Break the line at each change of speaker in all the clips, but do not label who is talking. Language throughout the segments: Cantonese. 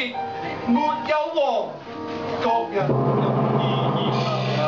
別沒有王，各人任意而行啊！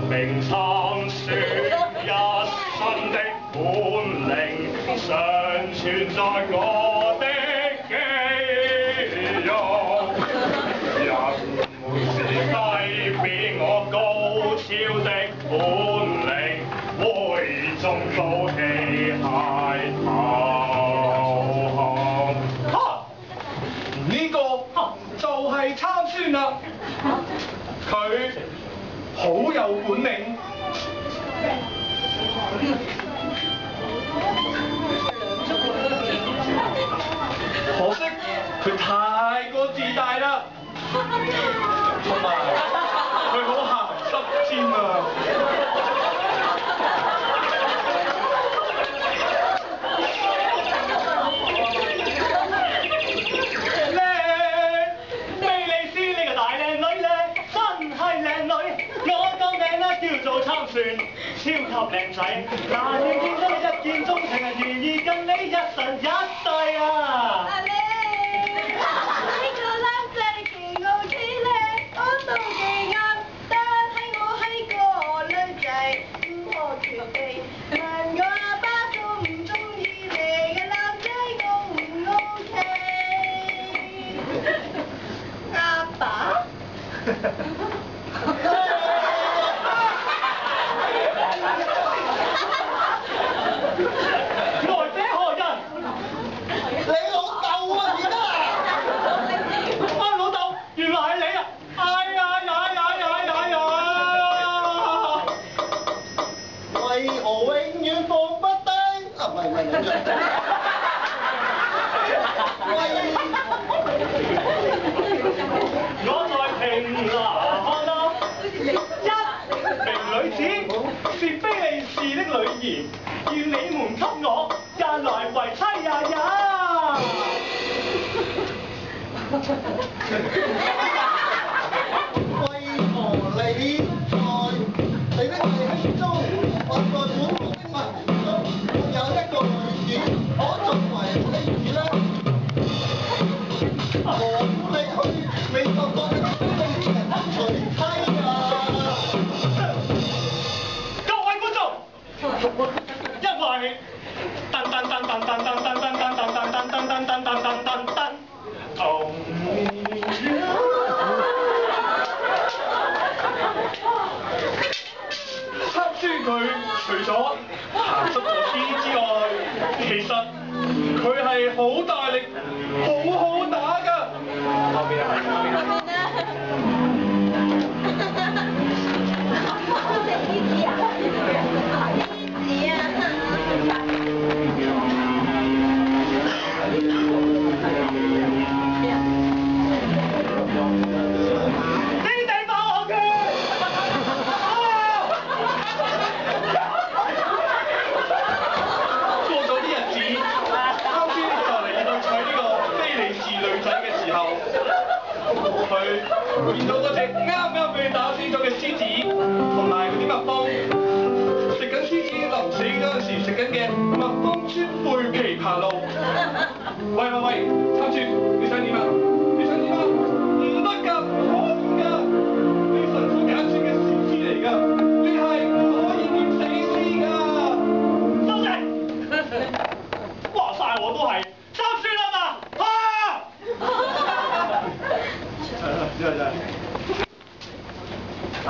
明參說一身的本領，常存在我的肌肉。人們是低貶我高超的本領，會眾都棄械投降。
哈！呢個就係參孫啦，佢好有本領，可惜佢太過自大啦，同埋佢好鹹濕添啊！
超級靚仔，但願見到你一見鍾情，係願意跟你一生一世啊！
阿你呢個男仔幾好幾靚，我都幾啱，但係我係個女仔，唔可決定。問我阿爸中唔中意你嘅男仔，我唔 OK。阿爸？
我在平南看到一名女子，是非利士的女兒，願你們給我嫁來為妻呀呀！
為何你在你的弟兄中，或在本國的民中，有一個女子可作為妻子呢？我你去美國國的非利士人娶妻啊！
各位觀眾，因為噔噔噔噔噔噔噔噔噔噔噔噔噔噔噔噔噔，
參孫佢除咗鹹濕咗啲之外，其實佢係好大力、好打㗎。後邊啊，後邊啊。佢見到嗰隻啱啱俾佢打死咗嘅獅子，同埋嗰啲蜜蜂，食緊獅子臨死嗰陣時食緊嘅蜜蜂川貝枇杷露。喂，參孫，你想點啊？你想點啊？唔得㗎，唔可以㗎！你神父揀選嘅獅子嚟㗎，你係唔可以點死屍㗎！
收聲！話晒我都係參孫啊嘛！
真係，係。